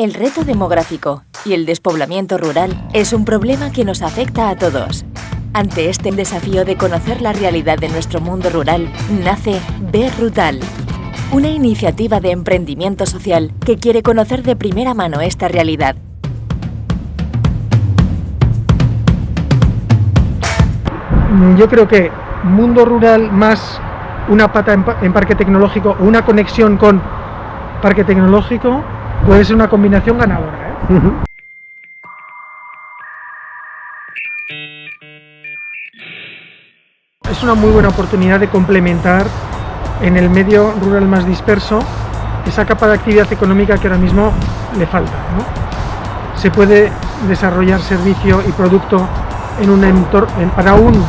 El reto demográfico y el despoblamiento rural es un problema que nos afecta a todos. Ante este desafío de conocer la realidad de nuestro mundo rural, nace B-Rutal, una iniciativa de emprendimiento social que quiere conocer de primera mano esta realidad. Yo creo que mundo rural más una pata en parque tecnológico o una conexión con parque tecnológico puede ser una combinación ganadora, ¿eh? Es una muy buena oportunidad de complementar en el medio rural más disperso esa capa de actividad económica que ahora mismo le falta, ¿no? Se puede desarrollar servicio y producto en un para un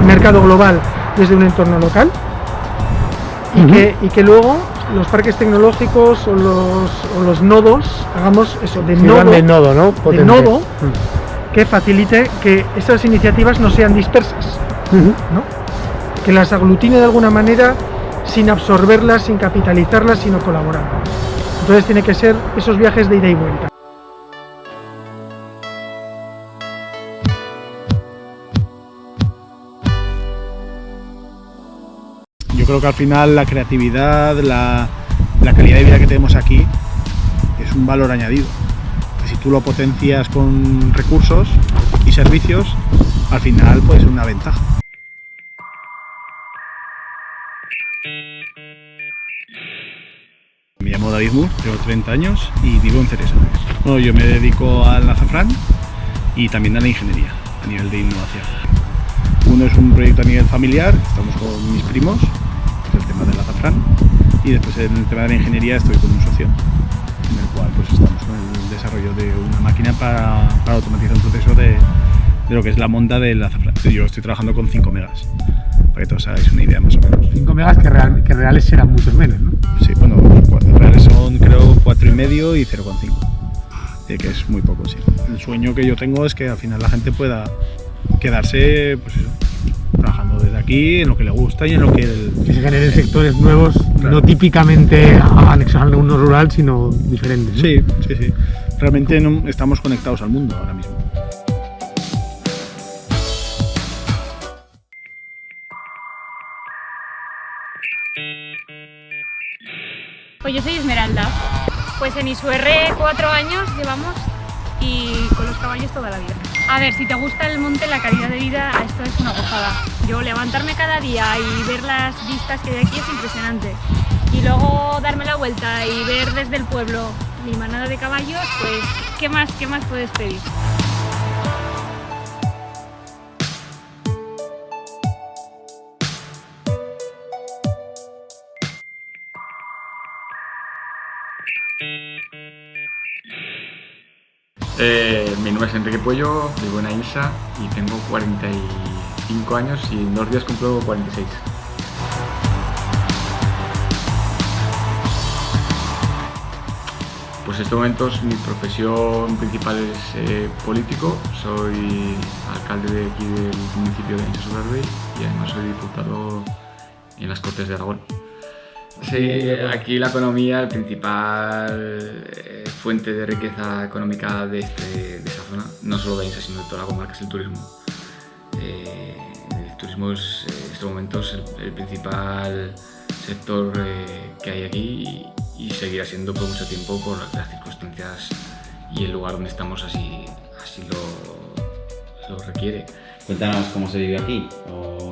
mercado global desde un entorno local y que luego los parques tecnológicos o los nodos hagamos eso de nodo, ¿no? De nodo que facilite que esas iniciativas no sean dispersas, ¿no? Que las aglutine de alguna manera sin absorberlas, sin capitalizarlas, sino colaborando. Entonces tiene que ser esos viajes de ida y vuelta. Yo creo que al final la creatividad, la calidad de vida que tenemos aquí es un valor añadido. Que si tú lo potencias con recursos y servicios, al final puede ser una ventaja. Me llamo David Moore, tengo 30 años y vivo en Ceresa. Bueno, yo me dedico al azafrán y también a la ingeniería a nivel de innovación. Uno es un proyecto a nivel familiar, estamos con mis primos, el tema del azafrán, y después en el tema de la ingeniería estoy con un socio, en el cual pues estamos con el desarrollo de una máquina para automatizar un proceso de lo que es la monda del azafrán. Yo estoy trabajando con 5 megas, para que todos hagáis una idea más o menos. 5 megas que reales serán muchos menos, ¿no? Sí, bueno, reales son creo 4,5 y 0,5, que es muy poco, sí. El sueño que yo tengo es que al final la gente pueda quedarse, pues eso, trabajando desde aquí, en lo que le gusta y en lo que... Que se generen sectores nuevos, claro. No típicamente anexados a uno rural, sino diferentes, ¿no? Sí, sí, sí. Realmente no, estamos conectados al mundo ahora mismo. Pues yo soy Esmeralda. Pues en Isuerre 4 años llevamos y con los caballos toda la vida. A ver, si te gusta el monte, la calidad de vida, esto es una gozada. Yo levantarme cada día y ver las vistas que hay aquí es impresionante. Y luego darme la vuelta y ver desde el pueblo mi manada de caballos, pues ¿qué más puedes pedir? Mi nombre es Enrique Puello, vivo en Aínsa y tengo 45 años y en 2 días cumplo 46. Pues en estos momentos mi profesión principal es político, soy alcalde de aquí del municipio de Aínsa-Sobrarbe y además soy diputado en las Cortes de Aragón. Sí, aquí la economía, el principal fuente de riqueza económica de esta zona, no solo de Aínsa, sino de toda la comarca, es el turismo. El turismo es en estos momentos el principal sector que hay aquí y seguirá siendo por mucho tiempo por las circunstancias y el lugar donde estamos así lo requiere. Cuéntanos cómo se vive aquí.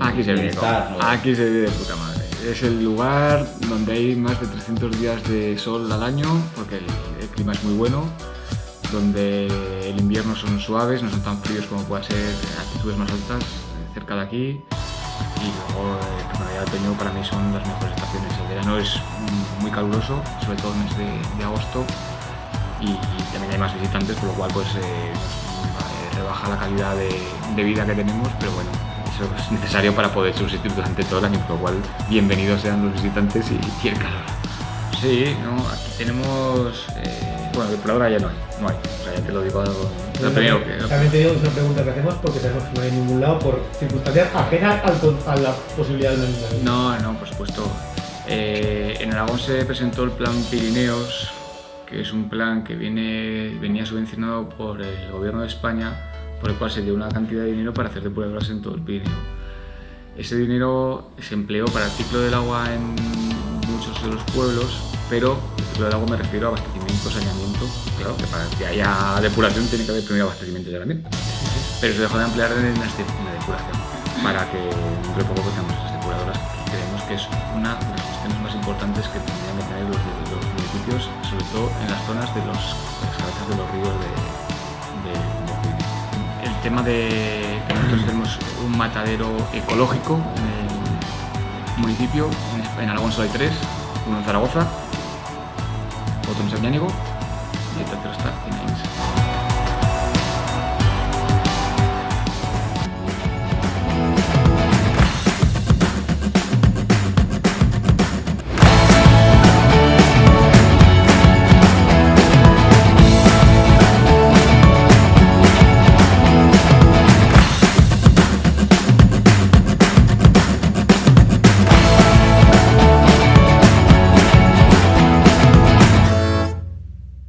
Aquí se vive de puta madre. Es el lugar donde hay más de 300 días de sol al año, porque el clima es muy bueno, donde el invierno son suaves, no son tan fríos como pueden ser altitudes más altas, cerca de aquí, y luego primavera y otoño para mí son las mejores estaciones. El verano es muy caluroso, sobre todo en el mes de agosto, y también hay más visitantes, por lo cual pues rebaja la calidad de vida que tenemos, pero bueno, eso es necesario para poder subsistir durante todo el año, por lo cual bienvenidos sean los visitantes y el calor. Sí, no, aquí tenemos... bueno, por ahora ya no hay, o sea, ya te lo digo lo primero que... También te digo que es una pregunta que hacemos porque sabemos que no hay en ningún lado por circunstancias ajenas a la posibilidad de una inundación. No, por supuesto. En Aragón se presentó el plan Pirineos que es un plan que venía subvencionado por el gobierno de España, por el cual se dio una cantidad de dinero para hacer depuradoras en todo el Pirineo. Ese dinero se empleó para el ciclo del agua en muchos de los pueblos, pero el ciclo del agua me refiero a abastecimiento, saneamiento. Claro, que para que haya depuración tiene que haber primero abastecimiento y saneamiento. Pero se dejó de emplear en la depuración, para que dentro de poco tengamos esas depuradoras. Creemos que es una de las cuestiones más importantes que tendrían que tener los municipios, sobre todo en las zonas de las cabezas de los ríos de Pirineo. El tema de que nosotros tenemos un matadero ecológico en el municipio, en Aragón solo hay 3, uno en Zaragoza, otro en Samaniego y el tercero está en Ains.